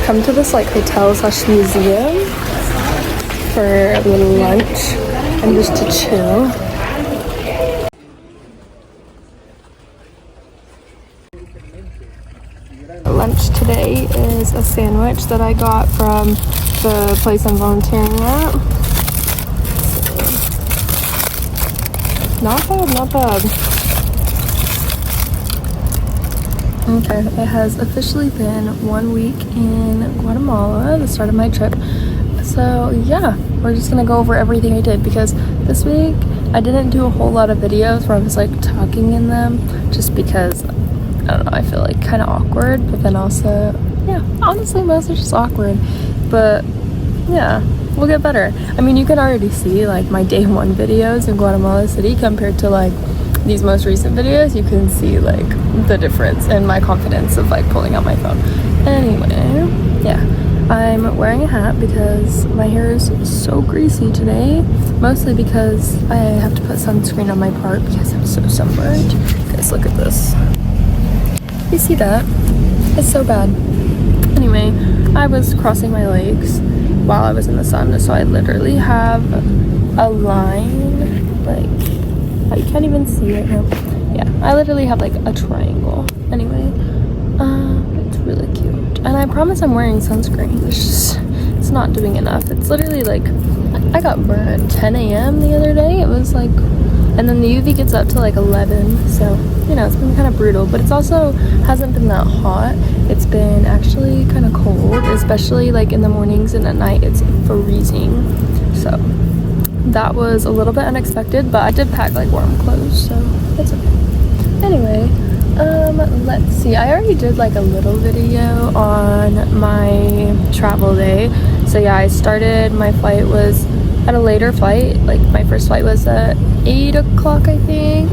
come to this like hotel slash museum for a little lunch and just to chill. Lunch today is a sandwich that I got from the place I'm volunteering at. Not bad, not bad. Okay, it has officially been 1 week in Guatemala, the start of my trip. So yeah, we're just gonna go over everything I did because this week I didn't do a whole lot of videos where I was like talking in them just because, I don't know, I feel like kind of awkward, but then also, yeah, honestly most are just awkward, but yeah, we'll get better. I mean, you can already see like my day one videos in Guatemala City compared to like these most recent videos. You can see like the difference in my confidence of like pulling out my phone. Anyway, yeah, I'm wearing a hat because my hair is so greasy today, mostly because I have to put sunscreen on my part because I'm so sunburned. Guys, look at this. You see that? It's so bad. Anyway, I was crossing my legs while I was in the sun, so I literally have a line, like, you can't even see right now. Yeah, I literally have like a triangle. Anyway, it's really cute. And I promise I'm wearing sunscreen. It's not doing enough. It's literally like, I got burned at 10 a.m. the other day. It was like, and then the UV gets up to like 11, so you know, it's been kind of brutal, but it's also hasn't been that hot. It's been actually kind of cold, especially like in the mornings, and at night it's freezing. So that was a little bit unexpected, but I did pack like warm clothes, so it's okay. Anyway, let's see, I already did like a little video on my travel day. So yeah, I started, my flight was at a later flight, like my first flight was at 8 o'clock, I think.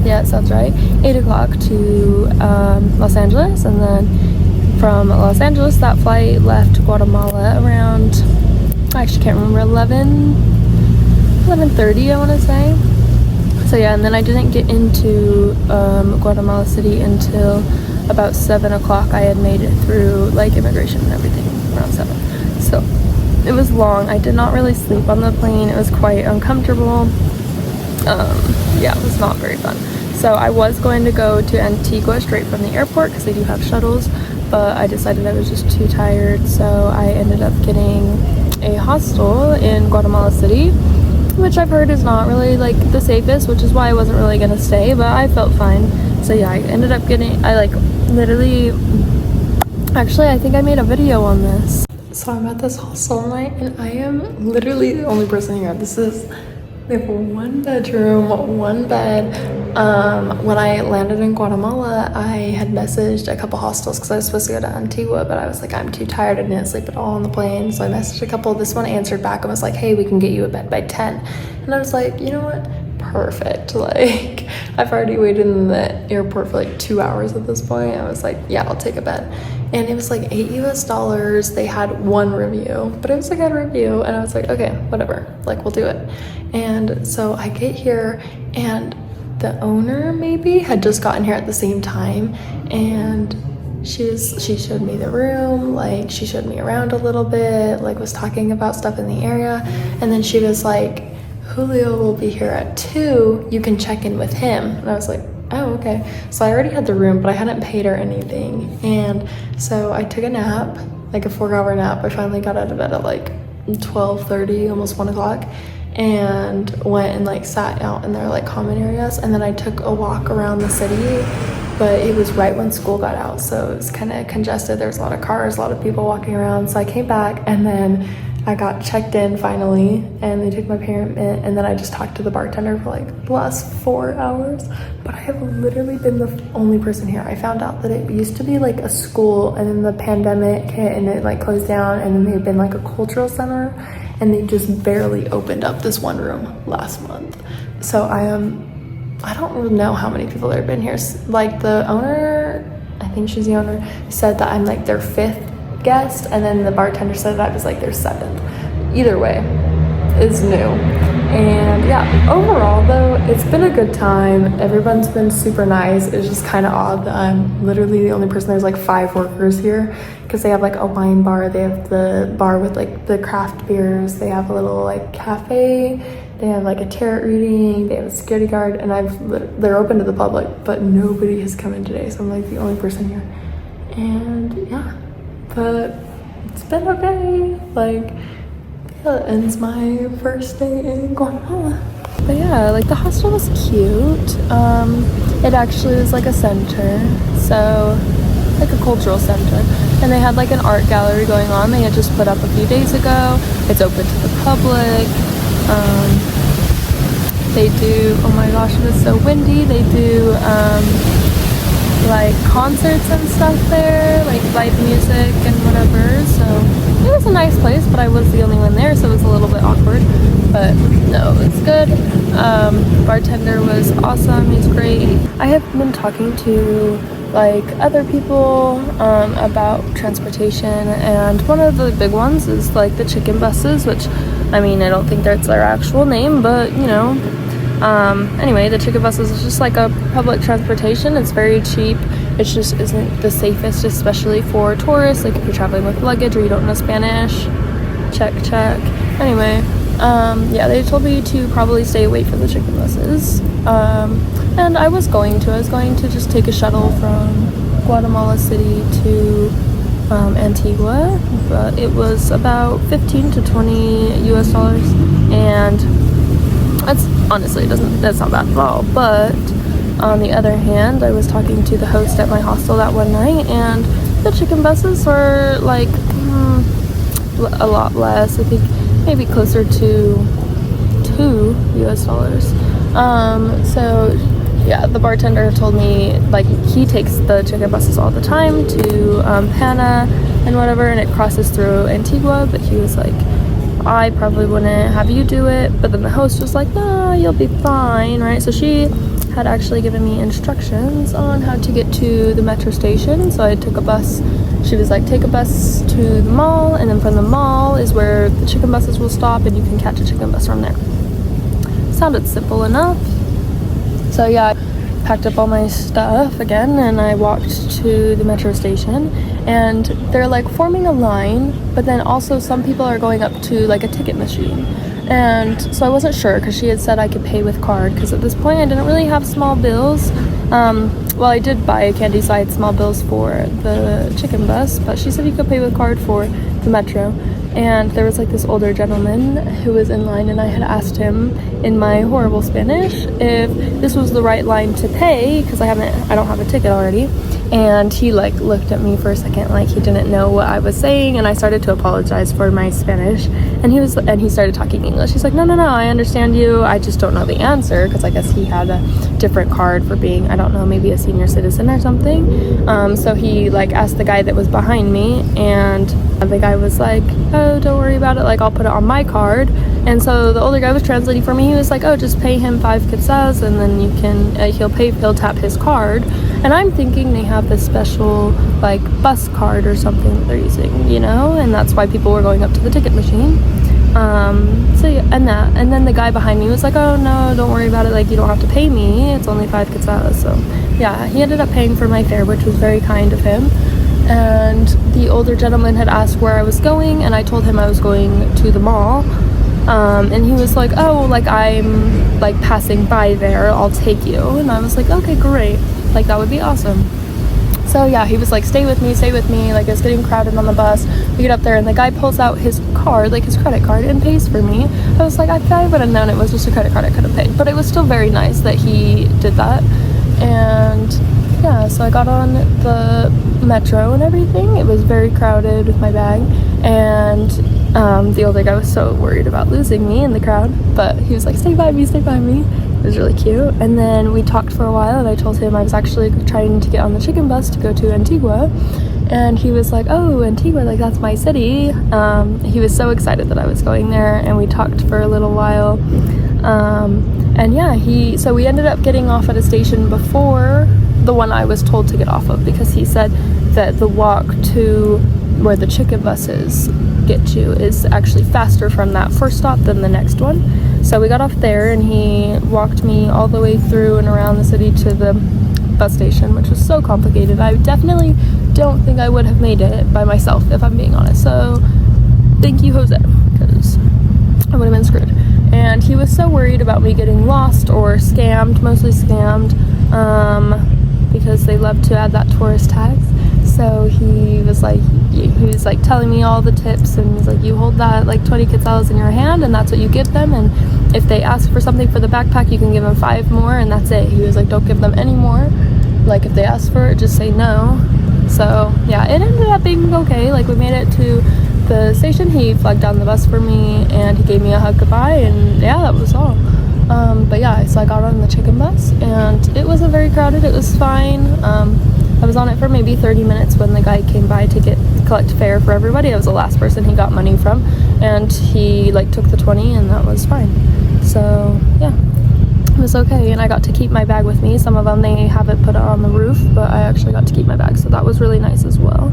Yeah, it sounds right. 8 o'clock to Los Angeles, and then from Los Angeles, that flight left Guatemala around, I actually can't remember, 11:30, I want to say. So yeah, and then I didn't get into Guatemala City until about 7 o'clock. I had made it through like immigration and everything around 7. So it was long. I did not really sleep on the plane. It was quite uncomfortable. Yeah, it was not very fun. So I was going to go to Antigua straight from the airport because they do have shuttles, but I decided I was just too tired, so I ended up getting a hostel in Guatemala City, which I've heard is not really like the safest, which is why I wasn't really gonna stay, but I felt fine. So yeah, I ended up getting, I like literally, actually I think I made a video on this. So I'm at this hostel night and I am literally the only person here. They have 1 bedroom, 1 bed. When I landed in Guatemala, I had messaged a couple hostels because I was supposed to go to Antigua, but I was like, I'm too tired. I didn't sleep at all on the plane. So I messaged a couple. This one answered back and was like, hey, we can get you a bed by 10. And I was like, you know what? Perfect. Like, I've already waited in the airport for like 2 hours at this point. I was like, yeah, I'll take a bed. And it was like $8 US. They had 1 review, but it was a good review. And I was like, okay, whatever, like we'll do it. And so I get here and the owner maybe had just gotten here at the same time, and she showed me the room, like she showed me around a little bit, like was talking about stuff in the area, and then she was like, Julio will be here at 2, you can check in with him. And I was like, oh, okay. So I already had the room, but I hadn't paid her anything. And so I took a nap, like a 4-hour nap. I finally got out of bed at like 12:30, almost 1 o'clock, and went and like sat out in their like common areas. And then I took a walk around the city, but it was right when school got out, so it was kind of congested. There was a lot of cars, a lot of people walking around. So I came back and then I got checked in finally, and they took my payment, and then I just talked to the bartender for like the last 4 hours. But I have literally been the only person here. I found out that it used to be like a school, and then the pandemic hit and it like closed down, and then they've been like a cultural center, and they just barely opened up this one room last month. So I don't really know how many people there have been here. Like the owner, I think she's the owner, said that I'm like their 5th guest, and then the bartender said that I was like their 7th. Either way, it's new. And yeah, overall though, it's been a good time. Everyone's been super nice. It's just kind of odd that I'm literally the only person. There's like 5 workers here because they have like a wine bar. They have the bar with like the craft beers. They have a little like cafe. They have like a tarot reading. They have a security guard, and they're open to the public, but nobody has come in today. So I'm like the only person here. And yeah, but it's been okay. Like, that ends my first day in Guatemala. But yeah, like the hostel was cute. It actually was like a center, so like a cultural center, and they had like an art gallery going on. They had just put up a few days ago. It's open to the public. They do, oh my gosh, it was so windy. They do like concerts and stuff there, like live music and whatever. So it was a nice place, but I was the only one there, so it was a little bit awkward. But no, it was good. Bartender was awesome. He's great. I have been talking to like other people about transportation, and one of the big ones is like the chicken buses, which I mean, I don't think that's their actual name, but you know. Anyway, the chicken buses is just like a public transportation. It's very cheap. It just isn't the safest, especially for tourists, like if you're traveling with luggage or you don't know Spanish. Check. Anyway, yeah, they told me to probably stay away from the chicken buses. And I was going to just take a shuttle from Guatemala City to Antigua, but it was about 15 to 20 US dollars, and that's honestly that's not bad at all. But on the other hand, I was talking to the host at my hostel that one night, and the chicken buses were like a lot less. I think maybe closer to $2 US. So yeah, the bartender told me like he takes the chicken buses all the time to Pana and whatever, and it crosses through Antigua, but he was like, I probably wouldn't have you do it. But then the host was like, no, you'll be fine, right? So she had actually given me instructions on how to get to the metro station. So I took a bus. She was like, take a bus to the mall, and then from the mall is where the chicken buses will stop, and you can catch a chicken bus from there. Sounded simple enough. So yeah, I packed up all my stuff again, and I walked to the metro station, and they're like forming a line, but then also some people are going up to like a ticket machine. And so I wasn't sure, because she had said I could pay with card, because at this point I didn't really have small bills. Well, I did buy a candy, so I had small bills for the chicken bus, but she said you could pay with card for the metro. And there was like this older gentleman who was in line, and I had asked him in my horrible Spanish if this was the right line to pay, because I don't have a ticket already. And he like looked at me for a second like he didn't know what I was saying, and I started to apologize for my Spanish, and he started talking English. He's like, no, I understand you, I just don't know the answer, because I guess he had a different card for being, I don't know, maybe a senior citizen or something. So he like asked the guy that was behind me, and the guy was like, oh, don't worry about it, like I'll put it on my card. And so the older guy was translating for me. He was like, oh, just pay him 5 quetzals, and then you can he'll tap his card. And I'm thinking they have this special like bus card or something that they're using, you know, and that's why people were going up to the ticket machine. So yeah, and then the guy behind me was like, oh no, don't worry about it, like you don't have to pay me, it's only 5 quetzals. So yeah, he ended up paying for my fare, which was very kind of him. And the older gentleman had asked where I was going, and I told him I was going to the mall. And he was like, oh, like I'm like passing by there, I'll take you. And I was like, okay, great, like that would be awesome. So yeah, he was like, stay with me, like it's getting crowded on the bus. We get up there, and the guy pulls out his card, like his credit card, and pays for me. I was like, if I would have known it was just a credit card, I could have paid. But it was still very nice that he did that. And yeah, so I got on the metro and everything. It was very crowded with my bag, and the older guy was so worried about losing me in the crowd, but he was like, stay by me. It was really cute. And then we talked for a while, and I told him I was actually trying to get on the chicken bus to go to Antigua, and he was like, oh, Antigua, like that's my city. He was so excited that I was going there, and we talked for a little while. And yeah, so we ended up getting off at a station before the one I was told to get off of, because he said that the walk to where the chicken buses get you is actually faster from that first stop than the next one. So we got off there and he walked me all the way through and around the city to the bus station, which was so complicated. I definitely don't think I would have made it by myself, if I'm being honest. So thank you, Jose, because I would have been screwed. And he was so worried about me getting lost or scammed, mostly scammed, because they love to add that tourist tax. So he was like telling me all the tips, and he's like, you hold that like 20 quetzals in your hand and that's what you give them, and if they ask for something for the backpack you can give them 5 more and that's it. He was like, don't give them any more, like if they ask for it just say no. So yeah, it ended up being okay. Like we made it to the station, he flagged down the bus for me and he gave me a hug goodbye, and yeah, that was all. But yeah, so I got on the chicken bus and it wasn't very crowded, it was fine. I was on it for maybe 30 minutes when the guy came by to collect fare for everybody. I was the last person he got money from, and he like took the 20 and that was fine. So yeah, it was okay. And I got to keep my bag with me. Some of them they have it put on the roof, but I actually got to keep my bag, so that was really nice as well.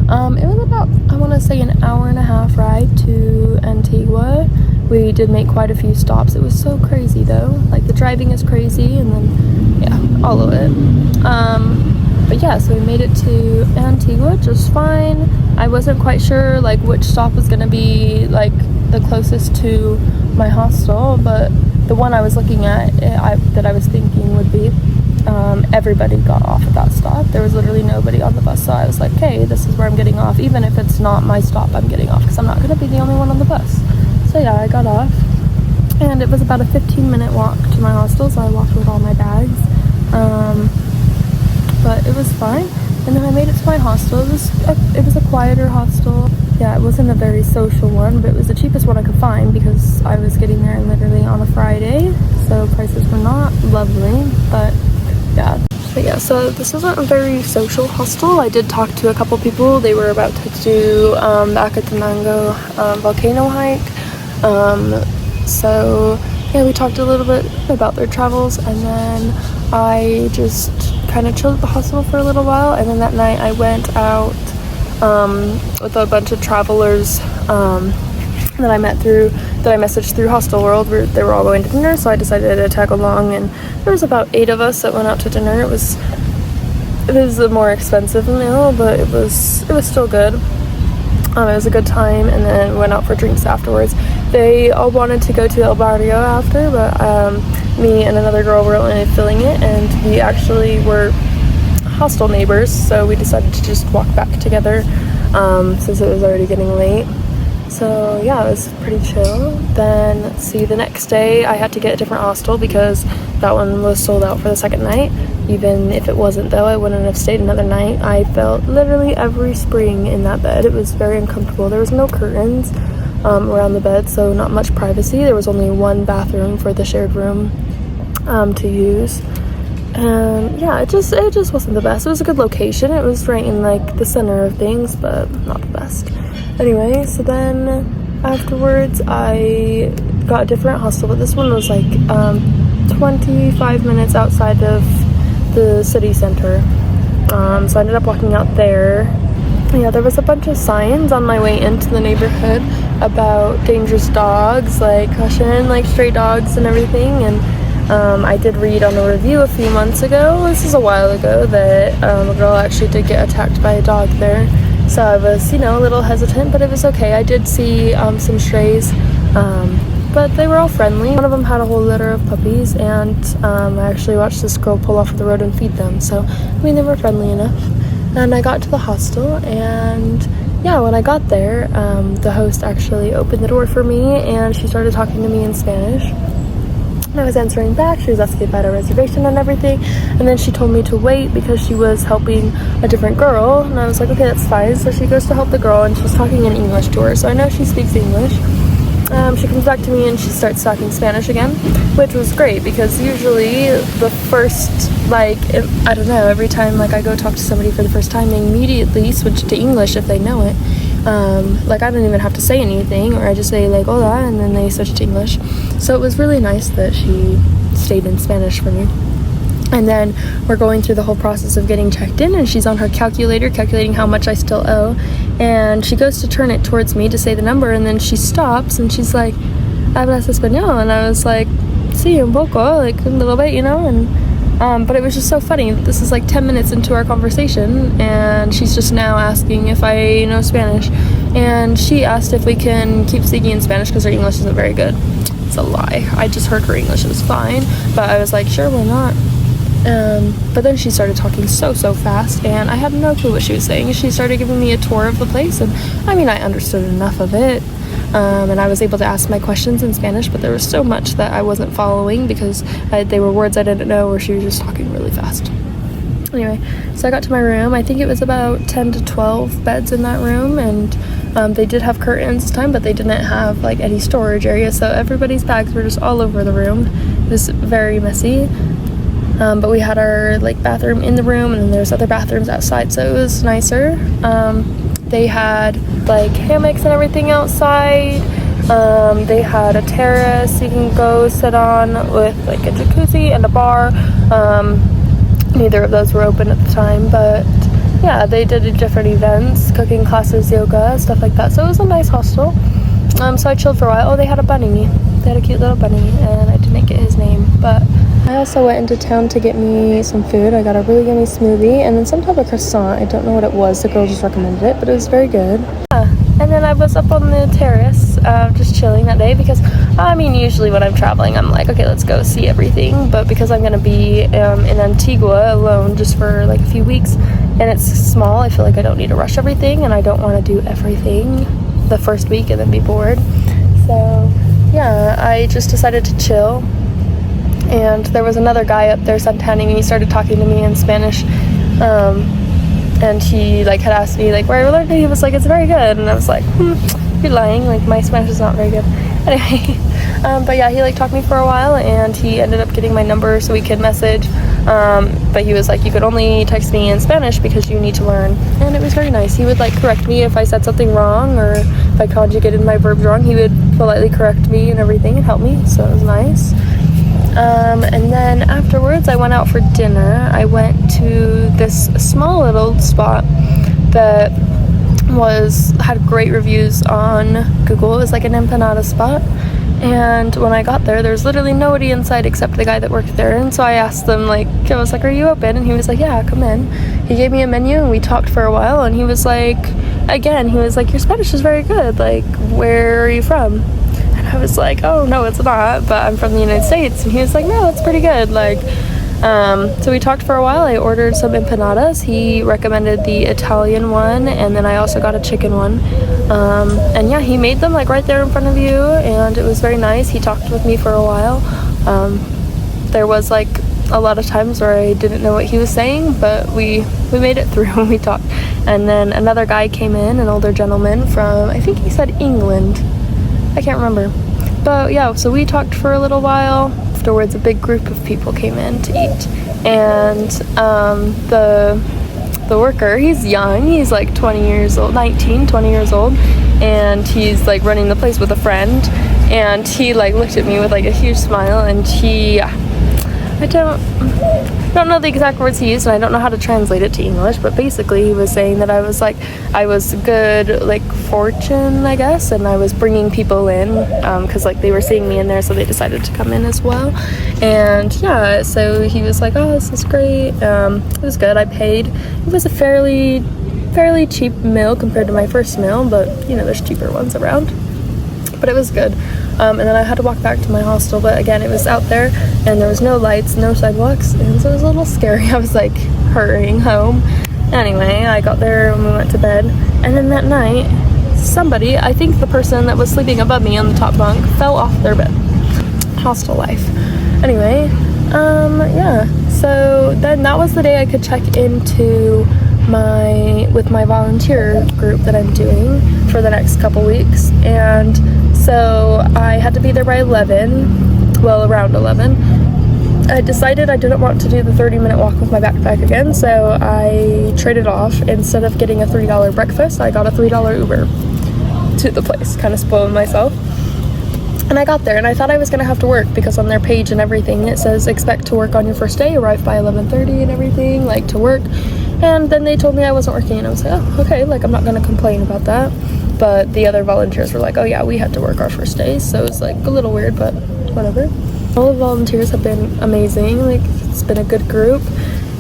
It was about, I want to say, an hour and a half ride to Antigua. We did make quite a few stops. It was so crazy though, like the driving is crazy, and then yeah, all of it. But yeah, so we made it to Antigua just fine. I wasn't quite sure like which stop was gonna be like the closest to my hostel, but the one I was looking at, that I was thinking would be, everybody got off at that stop. There was literally nobody on the bus, so I was like, hey, this is where I'm getting off. Even if it's not my stop, I'm getting off because I'm not gonna be the only one on the bus. So yeah, I got off, and it was about a 15-minute walk to my hostel, so I walked with all my bags. But it was fine, and then I made it to my hostel. It was a quieter hostel. Yeah, it wasn't a very social one, but it was the cheapest one I could find because I was getting there literally on a Friday, so prices were not lovely, but yeah. So this wasn't a very social hostel. I did talk to a couple people. They were about to do the Acatenango volcano hike. So yeah, we talked a little bit about their travels, and then I just kind of chilled at the hostel for a little while, and then that night I went out with a bunch of travelers that I messaged through Hostel World. They were all going to dinner, so I decided to tag along, and there was about 8 of us that went out to dinner. It was a more expensive meal, but it was still good. It was a good time, and then went out for drinks afterwards. They all wanted to go to El Barrio after, but me and another girl were only filling it, and we actually were hostel neighbors, so we decided to just walk back together since it was already getting late. So yeah, it was pretty chill. Then let's see, the next day I had to get a different hostel because that one was sold out for the second night. Even if it wasn't though, I wouldn't have stayed another night. I felt literally every spring in that bed. It was very uncomfortable. There was no curtains around the bed, so not much privacy. There was only one bathroom for the shared room to use. And yeah, it just wasn't the best. It was a good location. It was right in like the center of things, but not the best. Anyway, so then afterwards I got a different hostel, but this one was like 25 minutes outside of the city center. So I ended up walking out there. Yeah, there was a bunch of signs on my way into the neighborhood about dangerous dogs, like caution, like stray dogs and everything. And I did read on a review a few months ago, this is a while ago, that a girl actually did get attacked by a dog there. So I was, a little hesitant, but it was okay. I did see some strays, but they were all friendly. One of them had a whole litter of puppies, and I actually watched this girl pull off the road and feed them. So, they were friendly enough. And I got to the hostel, and yeah, when I got there, the host actually opened the door for me, and she started talking to me in Spanish. I was answering back. She was asking about a reservation and everything, and then she told me to wait because she was helping a different girl, and I was like, okay, that's fine. So she goes to help the girl, and she's talking in English to her, so I know she speaks English. She comes back to me and she starts talking Spanish again, which was great because usually the first, I don't know, every time I go talk to somebody for the first time, they immediately switch to English if they know it. I don't even have to say anything, or I just say hola, and then they switch to English. So it was really nice that she stayed in Spanish for me. And then we're going through the whole process of getting checked in, and she's on her calculator calculating how much I still owe, and she goes to turn it towards me to say the number, and then she stops and she's like, hablas español? And I was like, sí, un poco, like a little bit, you know, and but it was just so funny. This is like 10 minutes into our conversation, and she's just now asking if I know Spanish, and she asked if we can keep speaking in Spanish because her English isn't very good. It's a lie. I just heard her English was fine, but I was like, sure, why not? But then she started talking so fast, and I had no clue what she was saying. She started giving me a tour of the place, and I mean, I understood enough of it, and I was able to ask my questions in Spanish, but there was so much that I wasn't following because they were words I didn't know, or she was just talking really fast. Anyway, so I got to my room. I think it was about 10 to 12 beds in that room, and they did have curtains this time, but they didn't have like any storage area, so everybody's bags were just all over the room. It was very messy. But we had our like bathroom in the room, and then there's other bathrooms outside, so it was nicer. They had like hammocks and everything outside. They had a terrace you can go sit on with like a jacuzzi and a bar. Neither of those were open at the time, but yeah, they did different events, cooking classes, yoga, stuff like that. So it was a nice hostel. So I chilled for a while. Oh, they had a bunny. They had a cute little bunny, and I didn't get his name, but I also went into town to get me some food. I got a really yummy smoothie and then some type of croissant. I don't know what it was. The girl just recommended it, but it was very good. Yeah. And then I was up on the terrace, just chilling that day because, I mean, usually when I'm traveling, I'm like, okay, let's go see everything. But because I'm going to be in Antigua alone just for like a few weeks, and it's small, I feel like I don't need to rush everything, and I don't want to do everything the first week and then be bored. So yeah, I just decided to chill. And there was another guy up there suntanning, and he started talking to me in Spanish. And he like had asked me like where I learned it. He was like, it's very good, and I was like, you're lying, like my Spanish is not very good. Anyway, but yeah, he like talked to me for a while, and he ended up getting my number so we could message. But he was like, you could only text me in Spanish because you need to learn. And it was very nice. He would like correct me if I said something wrong, or if I conjugated my verbs wrong, he would politely correct me and everything and help me, so it was nice. And then afterwards I went out for dinner. I went to this small little spot that had great reviews on Google. It was like an empanada spot, and when I got there was literally nobody inside except the guy that worked there. And so I asked them, like, I was like, are you open? And he was like, yeah, come in. He gave me a menu and we talked for a while, and he was like, your Spanish is very good, like, where are you from? I was like, oh no, it's not, but I'm from the United States. And he was like, no, it's pretty good. Like, so we talked for a while. I ordered some empanadas. He recommended the Italian one, and then I also got a chicken one. And yeah, he made them like right there in front of you, and it was very nice. He talked with me for a while. There was like a lot of times where I didn't know what he was saying, but we made it through and we talked. And then another guy came in, an older gentleman from, I think he said England. I can't remember. But yeah, so we talked for a little while. Afterwards, a big group of people came in to eat. And the worker, he's young. He's like 20 years old. And he's like running the place with a friend. And he like looked at me with like a huge smile, and I don't know the exact words he used, and I don't know how to translate it to English, but basically he was saying that I was good, like, fortune, I guess, and I was bringing people in, because like they were seeing me in there, so they decided to come in as well. And yeah, so he was like, oh, this is great. It was good. I paid. It was a fairly cheap meal compared to my first meal, but you know, there's cheaper ones around. But it was good. And then I had to walk back to my hostel, but again, it was out there and there was no lights, no sidewalks, and so it was a little scary. I was like hurrying home. Anyway, I got there and we went to bed, and then that night somebody, I think the person that was sleeping above me on the top bunk, fell off their bed. Hostel life. Anyway, yeah, so then that was the day I could check into with my volunteer group that I'm doing for the next couple weeks. And so I had to be there by 11, well, around 11. I decided I didn't want to do the 30-minute walk with my backpack again, so I traded off. Instead of getting a $3 breakfast, I got a $3 Uber to the place, kind of spoiled myself. And I got there, and I thought I was going to have to work, because on their page and everything it says expect to work on your first day, arrive by 11:30 and everything, like to work. And then they told me I wasn't working, and I was like, oh, okay, like I'm not going to complain about that. but the other volunteers were like, oh yeah, we had to work our first day, so it was like a little weird, but whatever. All the volunteers have been amazing. Like, it's been a good group,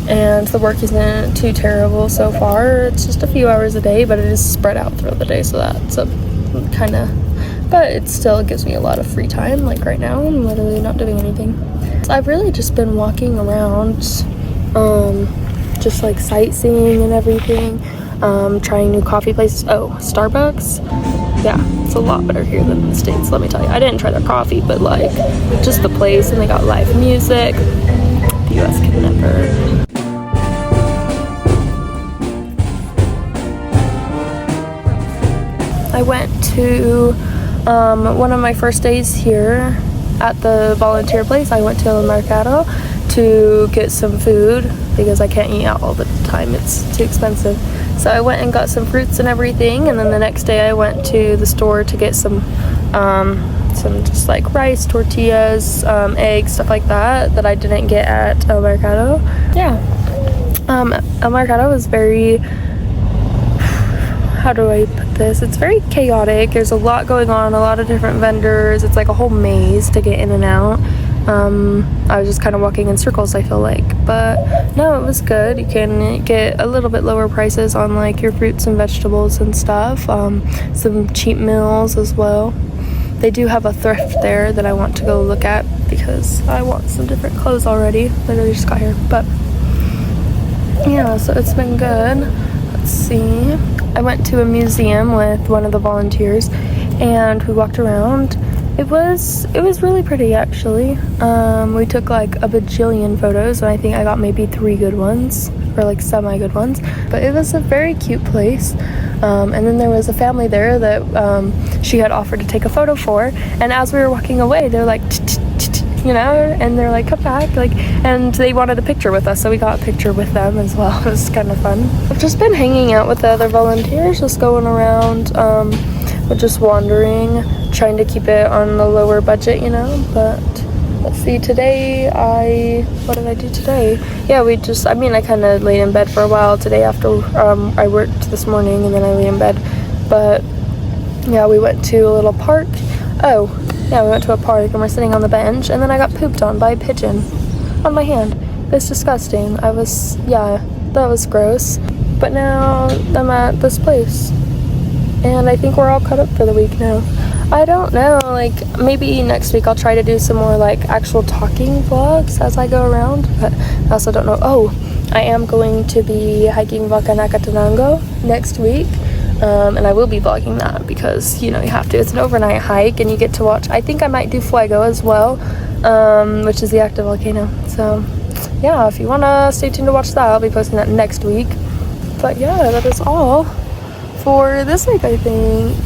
and the work isn't too terrible so far. It's just a few hours a day, but it is spread out throughout the day, so that's a kind of, but it still gives me a lot of free time. Like right now, I'm literally not doing anything. So I've really just been walking around, just like sightseeing and everything, trying new coffee places. Oh, Starbucks. Yeah, it's a lot better here than in the States, let me tell you. I didn't try their coffee, but like just the place, and they got live music. The US can never. I went to one of my first days here at the volunteer place. I went to El Mercado to get some food because I can't eat out all the time. It's too expensive. So I went and got some fruits and everything, and then the next day I went to the store to get some just like rice, tortillas, eggs, stuff like that I didn't get at El Mercado. Yeah. El Mercado is very, how do I put this? It's very chaotic. There's a lot going on, a lot of different vendors. It's like a whole maze to get in and out. I was just kind of walking in circles, I feel like, but no, it was good. You can get a little bit lower prices on like your fruits and vegetables and stuff, some cheap meals as well. They do have a thrift there that I want to go look at because I want some different clothes already. Literally just got here, but yeah, so it's been good. Let's see. I went to a museum with one of the volunteers and we walked around. It was really pretty, actually. We took like a bajillion photos, and I think I got maybe 3 good ones, or like semi-good ones. But it was a very cute place. And then there was a family there that she had offered to take a photo for. And as we were walking away, they're like, you know, and they're like, come back, like, and they wanted a picture with us, so we got a picture with them as well. It was kind of fun. I've just been hanging out with the other volunteers, just going around, but just wandering, trying to keep it on the lower budget, you know. But let's see, today what did I do today? Yeah, I kind of laid in bed for a while today after I worked this morning, and then I lay in bed. But yeah, we went to a little park. Oh yeah, we went to a park and we're sitting on the bench, and then I got pooped on by a pigeon on my hand. It's disgusting. That was gross. But now I'm at this place, and I think we're all caught up for the week now. I don't know, like, maybe next week I'll try to do some more, like, actual talking vlogs as I go around, but I also don't know. Oh, I am going to be hiking Volcan Acatenango next week, and I will be vlogging that because, you know, you have to. It's an overnight hike, and you get to watch, I think I might do Fuego as well, which is the active volcano. So, yeah, if you want to stay tuned to watch that, I'll be posting that next week. But, yeah, that is all for this week, I think.